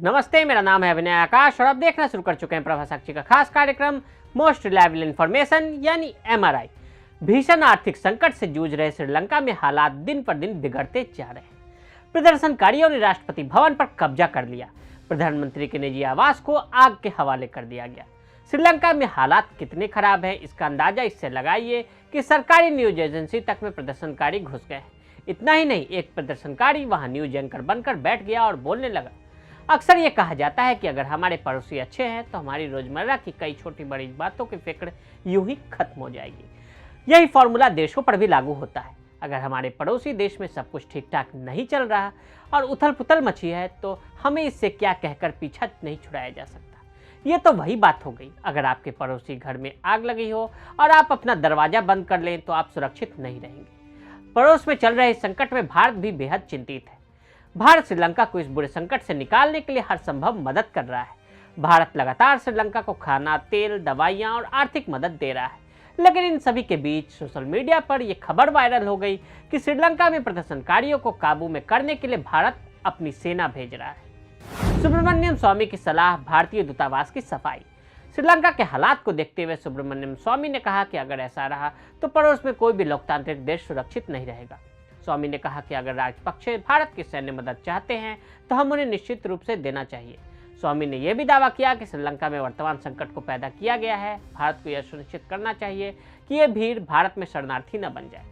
नमस्ते, मेरा नाम है अभिनय आकाश और आप देखना शुरू कर चुके हैं प्रभा साक्षी का खास कार्यक्रम मोस्ट रिलायबल इंफॉर्मेशन यानी एमआरआई। भीषण आर्थिक संकट से जूझ रहे श्रीलंका में हालात दिन पर दिन बिगड़ते जा रहे हैं। प्रदर्शनकारियों ने राष्ट्रपति भवन पर कब्जा कर लिया। प्रधानमंत्री के निजी आवास को आग के हवाले कर दिया गया। श्रीलंका में हालात कितने खराब है इसका अंदाजा इससे लगाइए कि सरकारी न्यूज एजेंसी तक में प्रदर्शनकारी घुस गए। इतना ही नहीं, एक प्रदर्शनकारी वहां न्यूज एंकर बनकर बैठ गया और बोलने लगा। अक्सर ये कहा जाता है कि अगर हमारे पड़ोसी अच्छे हैं तो हमारी रोजमर्रा की कई छोटी बड़ी बातों की फिक्र यूं ही खत्म हो जाएगी। यही फॉर्मूला देशों पर भी लागू होता है। अगर हमारे पड़ोसी देश में सब कुछ ठीक ठाक नहीं चल रहा और उथल पुथल मची है तो हमें इससे क्या कहकर पीछा नहीं छुड़ाया जा सकता। ये तो वही बात हो गई, अगर आपके पड़ोसी घर में आग लगी हो और आप अपना दरवाजा बंद कर लें तो आप सुरक्षित नहीं रहेंगे। पड़ोस में चल रहे संकट में भारत भी बेहद चिंतित है। भारत श्रीलंका को इस बुरे संकट से निकालने के लिए हर संभव मदद कर रहा है। भारत लगातार श्रीलंका को खाना, तेल, दवाइयां और आर्थिक मदद दे रहा है। लेकिन इन सभी के बीच सोशल मीडिया पर यह खबर वायरल हो गई कि श्रीलंका में प्रदर्शनकारियों को काबू में करने के लिए भारत अपनी सेना भेज रहा है। सुब्रमण्यम स्वामी की सलाह, भारतीय दूतावास की सफाई। श्रीलंका के हालात को देखते हुए सुब्रमण्यम स्वामी ने कहा कि अगर ऐसा रहा तो पड़ोस में कोई भी लोकतांत्रिक देश सुरक्षित नहीं रहेगा। स्वामी ने कहा कि अगर राजपक्षे भारत की सैन्य मदद चाहते हैं तो हम उन्हें निश्चित रूप से देना चाहिए। स्वामी ने यह भी दावा किया कि श्रीलंका में वर्तमान संकट को पैदा किया गया है। भारत को यह सुनिश्चित करना चाहिए कि यह भीड़ भारत में शरणार्थी न बन जाए।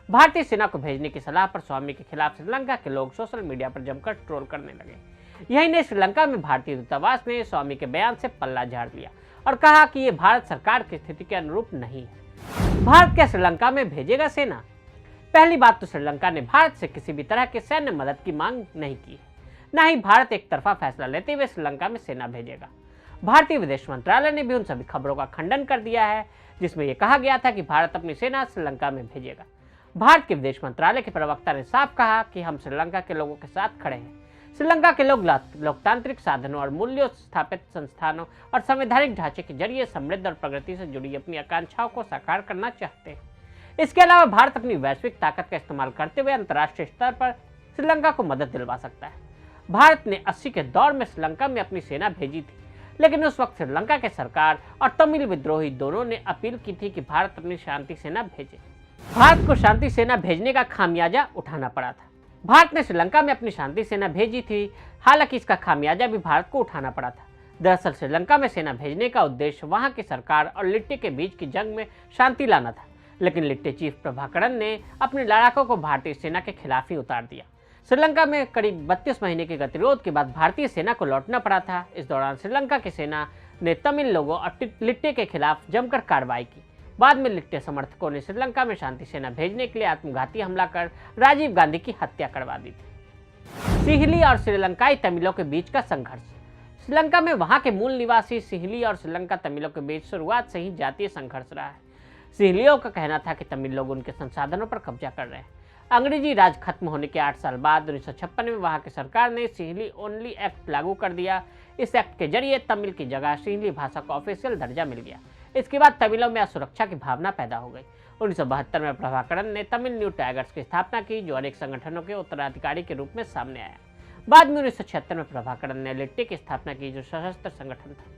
भारतीय सेना को भेजने की सलाह पर स्वामी के खिलाफ श्रीलंका के लोग सोशल मीडिया पर जमकर ट्रोल करने लगे। यही नहीं, श्रीलंका में भारतीय दूतावास ने स्वामी के बयान से पल्ला झाड़ लिया और कहा कि यह भारत सरकार की स्थिति के अनुरूप नहीं है। भारत क्या श्रीलंका में भेजेगा सेना? पहली बात तो श्रीलंका ने भारत से किसी भी तरह के सैन्य मदद की मांग नहीं की है, न ही भारत एक तरफा फैसला लेते हुए श्रीलंका में सेना भेजेगा। भारतीय विदेश मंत्रालय ने भी उन सभी खबरों का खंडन कर दिया है जिसमें यह कहा गया था कि भारत अपनी सेना श्रीलंका में भेजेगा। भारत के विदेश मंत्रालय के प्रवक्ता ने साफ कहा कि हम श्रीलंका के लोगों के साथ खड़े हैं। श्रीलंका के लोग लोकतांत्रिक साधनों और मूल्यों स्थापित संस्थानों और संवैधानिक ढांचे के जरिए समृद्ध और प्रगति से जुड़ी अपनी आकांक्षाओं को साकार करना चाहते हैं। इसके अलावा भारत अपनी वैश्विक ताकत का इस्तेमाल करते हुए अंतर्राष्ट्रीय स्तर पर श्रीलंका को मदद दिलवा सकता है। भारत ने 80 के दौर में श्रीलंका में अपनी सेना भेजी थी, लेकिन उस वक्त श्रीलंका के सरकार और तमिल विद्रोही दोनों ने अपील की थी कि भारत अपनी शांति सेना भेजे। भारत को शांति सेना भेजने का खामियाजा उठाना पड़ा था। भारत ने श्रीलंका में अपनी शांति सेना भेजी थी, हालांकि इसका खामियाजा भी भारत को उठाना पड़ा था। दरअसल श्रीलंका में सेना भेजने का उद्देश्य वहां की सरकार और लिट्टे के बीच की जंग में शांति लाना था, लेकिन लिट्टे चीफ प्रभाकरण ने अपने लड़ाकों को भारतीय सेना के खिलाफ ही उतार दिया। श्रीलंका में करीब 32 महीने के गतिरोध के बाद भारतीय सेना को लौटना पड़ा था। इस दौरान श्रीलंका की सेना ने तमिल लोगों और लिट्टे के खिलाफ जमकर कार्रवाई की। बाद में लिट्टे समर्थकों ने श्रीलंका में शांति सेना भेजने के लिए आत्मघाती हमला कर राजीव गांधी की हत्या करवा दी थी। सिहली और श्रीलंकाई तमिलों के बीच का संघर्ष। श्रीलंका में वहां के मूल निवासी सिहली और श्रीलंका तमिलों के बीच शुरुआत से ही जातीय संघर्ष रहा है। सिहलियों का कहना था कि तमिल लोग उनके संसाधनों पर कब्जा कर रहे हैं। अंग्रेजी राज खत्म होने के 8 साल बाद 1956 में वहां की सरकार ने सिहली ओनली एक्ट लागू कर दिया। इस एक्ट के जरिए तमिल की जगह सिहली भाषा को ऑफिशियल दर्जा मिल गया। इसके बाद तमिलों में असुरक्षा की भावना पैदा हो गई। 1972 में प्रभाकरण ने तमिल न्यू टाइगर्स की स्थापना की, जो अनेक संगठनों के उत्तराधिकारी के रूप में सामने आया। बाद में 1976 में प्रभाकरण ने लिट्टे की स्थापना की, जो सशस्त्र संगठन था।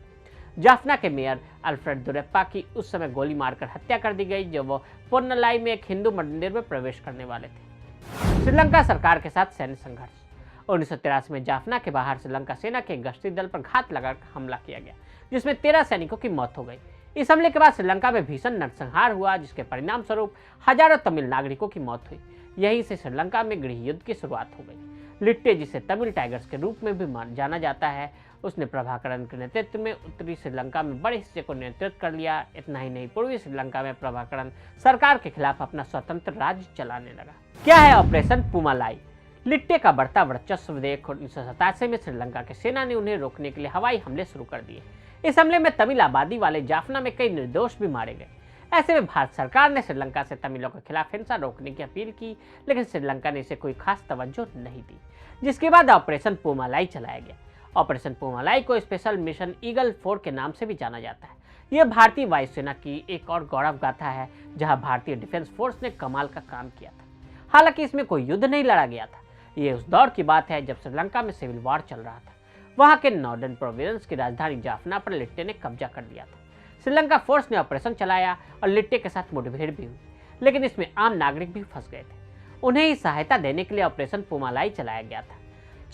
जाफना के मेयर अल्फ्रेड दुरेप्पा की उस समय गोली मारकर हत्या कर दी गई, जब वो पोन्नलाई में एक हिंदू मंदिर में प्रवेश करने वाले थे। श्रीलंका सरकार के साथ सैन्य संघर्ष। 1983 में जाफना के बाहर श्रीलंका सेना के गश्ती दल पर घात लगाकर हमला किया गया, जिसमें 13 सैनिकों की मौत हो गई। इस हमले के बाद श्रीलंका में भीषण नरसंहार हुआ, जिसके परिणाम स्वरूप हजारों तमिल नागरिकों की मौत हुई। यहीं से श्रीलंका में गृह युद्ध की शुरुआत हो गई। लिट्टे, जिसे तमिल टाइगर्स के रूप में भी जाना जाता है, उसने प्रभाकरण के नेतृत्व में उत्तरी श्रीलंका में बड़े हिस्से को नियंत्रित कर लिया। इतना ही नहीं, पूर्वी श्रीलंका में प्रभाकरण सरकार के खिलाफ अपना स्वतंत्र राज्य चलाने लगा। क्या है ऑपरेशन पूमालाई? लिट्टे का बढ़ता वर्चस्व देख 1987 में श्रीलंका की सेना ने उन्हें रोकने के लिए हवाई हमले शुरू कर दिए। इस हमले में तमिल आबादी वाले जाफना में कई निर्दोष भी मारे गए। ऐसे में भारत सरकार ने श्रीलंका से तमिलों के खिलाफ हिंसा रोकने की अपील की, लेकिन श्रीलंका ने इसे कोई खास तवज्जो नहीं दी, जिसके बाद ऑपरेशन पूमालाई चलाया गया। ऑपरेशन पूमालाई को स्पेशल मिशन ईगल 4 के नाम से भी जाना जाता है। यह भारतीय वायुसेना की एक और गौरव गाथा है, जहां भारतीय डिफेंस फोर्स ने कमाल का काम किया था। हालांकि इसमें कोई युद्ध नहीं लड़ा गया था। ये उस दौर की बात है जब श्रीलंका में सिविल वॉर चल रहा था। वहां के नॉर्दर्न प्रोविंस की राजधानी जाफना पर लिट्टे ने कब्जा कर लिया था। श्रीलंका फोर्स ने ऑपरेशन चलाया और लिट्टे के साथ मुठभेड़ भी हुई, लेकिन इसमें आम नागरिक भी फंस गए थे। उन्हें ही सहायता देने के लिए ऑपरेशन पुमालाई चलाया गया था।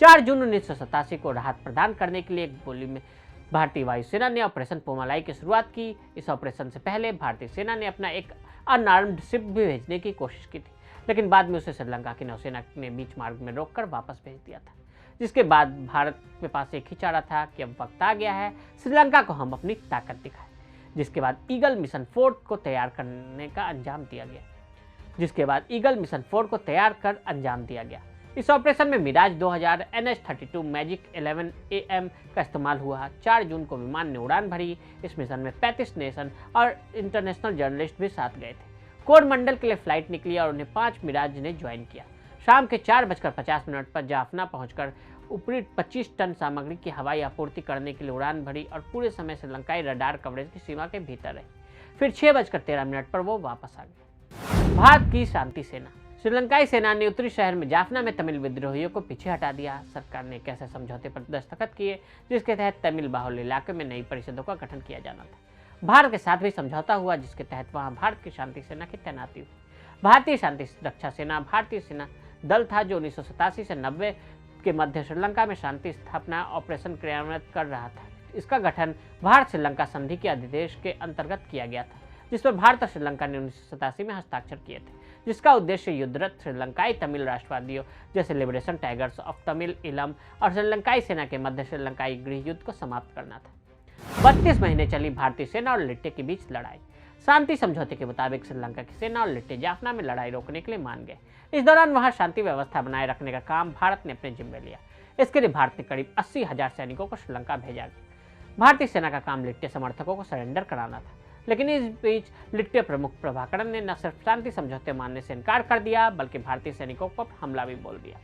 4 जून 1987 को राहत प्रदान करने के लिए एक गोली में भारतीय वायुसेना ने ऑपरेशन पुमालाई की शुरुआत की। इस ऑपरेशन से पहले भारतीय सेना ने अपना एक अनआर्म्ड शिप भी भेजने की कोशिश की थी, लेकिन बाद में उसे श्रीलंका की नौसेना ने बीच मार्ग में रोककर वापस भेज दिया था। जिसके बाद भारत के पास एक ही चारा था कि अब वक्त आ गया है, श्रीलंका को हम अपनी ताकत दिखाएं। जिसके बाद ईगल मिशन 4 को तैयार कर अंजाम दिया गया। इस ऑपरेशन में मिराज 2000 NH-32 मैजिक 11 AM का इस्तेमाल हुआ। 4 जून को विमान ने उड़ान भरी। इस मिशन में 35 नेशन और इंटरनेशनल जर्नलिस्ट भी साथ गए थे। कोरमंडल के लिए फ्लाइट निकली और उन्हें 5 मिराज ने ज्वाइन किया। शाम के 4:50 पर जाफना पहुंचकर ऊपरी 25 टन सामग्री की हवाई आपूर्ति करने के लिए उड़ान भरी और पूरे समय श्रीलंकाई रडार कवरेज की सीमा के भीतर रही। फिर 6:13 पर वो वापस आ गए। भारत की शांति सेना। श्रीलंकाई सेना ने उत्तरी शहर में जाफना में तमिल विद्रोहियों को पीछे हटा दिया। सरकार ने एक ऐसे समझौते पर दस्तखत किए जिसके तहत तमिल बाहुल्य इलाके में नई परिषदों का गठन किया जाना था। भारत के साथ भी समझौता हुआ जिसके तहत वहां भारत की शांति सेना की तैनाती हुई। भारतीय शांति रक्षा सेना भारतीय सेना दल था जो 1987 से 90 के मध्य श्रीलंका में शांति स्थापना ऑपरेशन क्रियान्वित कर रहा था। इसका गठन भारत श्रीलंका संधि के अधिदेश के अंतर्गत किया गया था, जिस पर भारत और श्रीलंका ने 1987 में हस्ताक्षर किए थे, जिसका उद्देश्य युद्धरत श्रीलंकाई तमिल राष्ट्रवादियों जैसे लिबरेशन टाइगर्स ऑफ तमिल इलम और श्रीलंकाई सेना के मध्य श्रीलंकाई गृह युद्ध को समाप्त करना था। 32 महीने चली भारतीय सेना और लिट्टे के बीच लड़ाई। शांति समझौते के मुताबिक श्रीलंका की सेना और लिट्टे जाफना में लड़ाई रोकने के लिए मान गए। इस दौरान वहां शांति व्यवस्था बनाए रखने का काम भारत ने अपने जिम्मे लिया। इसके लिए भारत ने करीब 80,000 सैनिकों को श्रीलंका भेजा। भारतीय सेना का काम लिट्टे समर्थकों को सरेंडर कराना था, लेकिन इस बीच लिट्टे प्रमुख प्रभाकरण ने न सिर्फ शांति समझौते मानने से इनकार कर दिया बल्कि भारतीय सैनिकों पर हमला भी बोल दिया।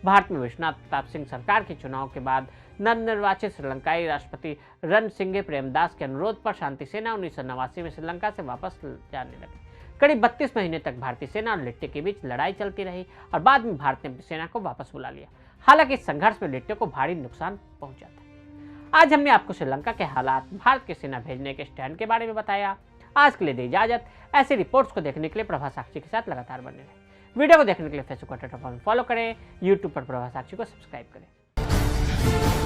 भारत में विश्वनाथ प्रताप सिंह सरकार के चुनाव के बाद नवनिर्वाचित श्रीलंकाई राष्ट्रपति रणसिंघे प्रेमदास के अनुरोध पर शांति सेना 1989 में श्रीलंका से वापस जाने लगी। करीब 32 महीने तक भारतीय सेना और लिट्टे के बीच लड़ाई चलती रही और बाद में भारत ने अपनी सेना को वापस बुला लिया। हालांकि इस संघर्ष में लिट्टे को भारी नुकसान पहुंचा था। आज हमने आपको श्रीलंका के हालात, भारत की सेना भेजने के स्टैंड के बारे में बताया। आज के लिए दी इजाजत। ऐसी रिपोर्ट्स को देखने के लिए प्रभा साक्षी के साथ लगातार बने रहे। वीडियो को देखने के लिए फेसबुक और ट्विटर पर फॉलो करें, यूट्यूब पर प्रभा साक्षी को सब्सक्राइब करें।